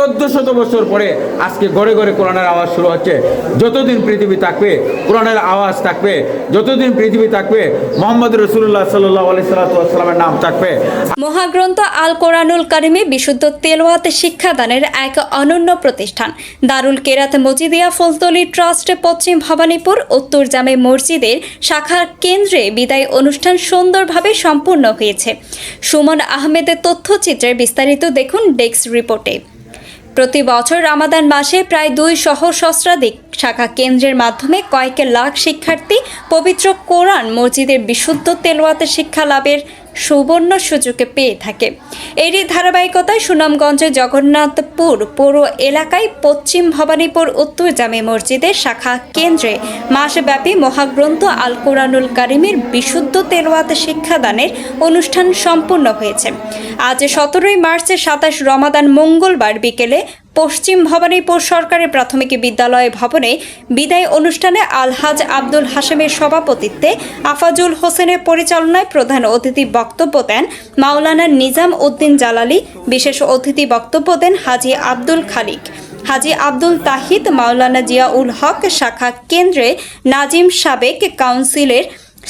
1400 বছর পরে আজকে ঘরে ঘরে কোরআনের আওয়াজ শুরু হচ্ছে। যতদিন পৃথিবী থাকবে কোরআনের আওয়াজ থাকবে, যতদিন পৃথিবী থাকবে মোহাম্মদ রাসূলুল্লাহ সাল্লাল্লাহু আলাইহি ওয়াসাল্লামের নাম থাকবে। মহাগ্রন্থ আল কোরআনুল কারিমে বিশুদ্ধ তেলাওয়াত শিক্ষাদানের এক অনন্য প্রতিষ্ঠান দারুল কেরাত মজিদিয়া ফুলতলি ট্রাস্ট পশ্চিম ভবানীপুর উত্তর জামে মসজিদের শাখা কেন্দ্রে বিদায় অনুষ্ঠান সুন্দরভাবে সম্পূর্ণ হয়েছে। সুমন আহমেদের তথ্যচিত্রে বিস্তারিত দেখুন ডেস্ক রিপোর্টে। প্রতি বছর রমাদান মাসে প্রায় 2 সহস্রাধিক শাখা কেন্দ্রের মাধ্যমে কয়েক লাখ শিক্ষার্থী পবিত্র কোরআন মসজিদের বিশুদ্ধ তেলাওয়াত শিক্ষা লাভের সুবর্ণ সুযোগে পেয়ে থাকে। এরই ধারাবাহিকতায় সুনামগঞ্জের জগন্নাথপুর পৌর এলাকায় পশ্চিম ভবানীপুর উত্তর জামে মসজিদের শাখা কেন্দ্রে মাসব্যাপী মহাগ্রন্থ আল কোরআনুল কারিমের বিশুদ্ধ তেলাওয়াত শিক্ষাদানের অনুষ্ঠান সম্পন্ন হয়েছে। আজ 17 মার্চ 27 রমাদান মঙ্গলবার বিকেলে পশ্চিম ভবানীপুর সরকারি প্রাথমিক বিদ্যালয় ভবনে বিদায় অনুষ্ঠানে আলহাজ আব্দুল হাশেমের সভাপতিত্বে আফাজুল হোসেনের পরিচালনায় প্রধান অতিথি বক্তব্য দেন মাওলানা নিজাম উদ্দিন জালালি। বিশেষ অতিথি বক্তব্য দেন হাজী আব্দুল খালিক, হাজী আব্দুল তাহিদ, মাওলানা জিয়াউল হক, শাখা কেন্দ্রে নাজিম সাবেক কাউন্সিলর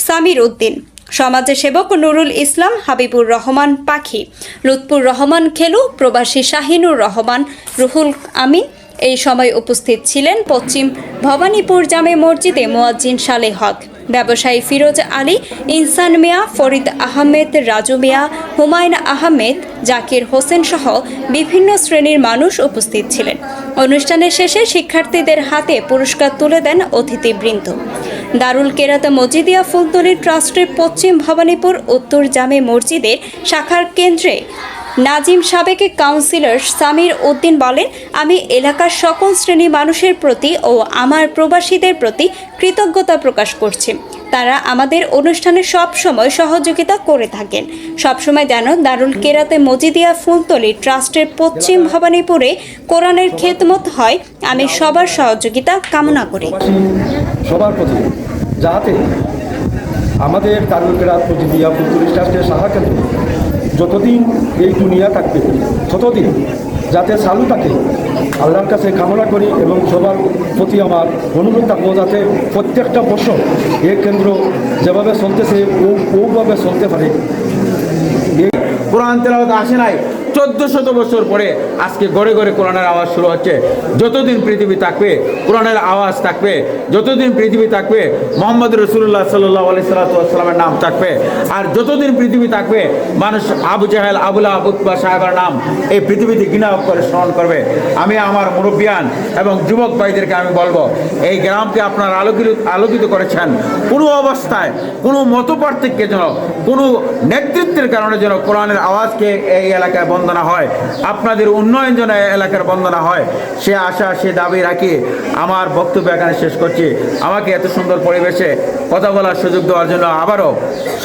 সামির উদ্দিন, সমাজসেবক নুরুল ইসলাম, হাবিবুর রহমান পাখি, লুৎফুর রহমান খেলু, প্রবাসী শাহিনুর রহমান, রুহুল আমিন। এই সময় উপস্থিত ছিলেন পশ্চিম ভবানীপুর জামে মসজিদে মুয়াজ্জিন সালেহ হক, ব্যবসায়ী ফিরোজ আলী, ইনসান মিয়া, ফরিদ আহমেদ, রাজু মিয়া, হুমায়ুন আহমেদ, জাকির হোসেন সহ বিভিন্ন শ্রেণীর মানুষ উপস্থিত ছিলেন। অনুষ্ঠানের শেষে শিক্ষার্থীদের হাতে পুরস্কার তুলে দেন অতিথিবৃন্দ। দারুল কেরাত মজিদিয়া ফুলতলি ট্রাস্টের পশ্চিম ভবানীপুর উত্তর জামে মসজিদের শাখার কেন্দ্রে নাজিম সাবেক কাউন্সিলর সামির উদ্দিন বলেন, আমি এলাকার সকল শ্রেণী মানুষের প্রতি ও আমার প্রবাসীদের প্রতি কৃতজ্ঞতা প্রকাশ করছি। তারা আমাদের অনুষ্ঠানে সবসময় সহযোগিতা করে থাকেন। সবসময় যেন দারুল কেরাতে মজিদিয়া ফুলতলি ট্রাস্টের পশ্চিম ভবানীপুরে কোরআনের খেদমত হয়, আমি সবার সহযোগিতা কামনা করি। সবার প্রতি যাতে আমাদের দারুল কেরাত মজিদিয়া ফুলতলি ট্রাস্টের শাখা কেন্দ্র যতদিন এই দুনিয়া থাকবে ততদিন যাতে চালু থাকে আল্লাহর কাছে কামনা করি এবং সবার প্রতি আমার অনুরোধ থাকবো যাতে প্রত্যেকটা বছর এই কেন্দ্র যেভাবে চলতেছে ওভাবে চলতে পারে। কোরআন তেলাওয়াত আসে নাই 1400 বছর পরে আজকে ঘরে ঘরে কোরআনের আওয়াজ শুরু হচ্ছে। যতদিন পৃথিবী থাকবে কোরআনের আওয়াজ থাকবে, যতদিন পৃথিবী থাকবে মোহাম্মদ রাসূলুল্লাহ সাল্লাল্লাহু আলাইহি ওয়াসাল্লামের নাম থাকবে, আর যতদিন পৃথিবী থাকবে মানুষ আবু জাহেল, আবুল আহাব, উতবা সাহেবের নাম এই পৃথিবীতে ঘৃণা করে স্মরণ করবে। আমি আমার মুরব্বিয়ান এবং যুবক ভাইদেরকে আমি বলবো, এই গ্রামকে আপনারা আলোকিত করেছেন। কোনো অবস্থায় কোনো মতপার্থক্যের জন্য, কোনো নেতৃত্বের কারণে যেন কোরআনের আওয়াজকে এই এলাকায় বন্দনা হয়, আপনাদের উন্নয়ন যেন এলাকার বন্দনা হয়, সে আশা সে দাবি রাখি আমার বক্তব্য এখানে শেষ করছি। আমাকে এত সুন্দর পরিবেশে কথা বলার সুযোগ দেওয়ার জন্য আবারও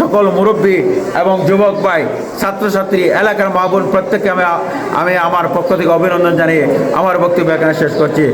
সকল মুরব্বী এবং যুবক ভাই, ছাত্রছাত্রী, এলাকার মা বোন প্রত্যেককে আমি আমার পক্ষ থেকে অভিনন্দন জানিয়ে আমার বক্তব্য এখানে শেষ করছি।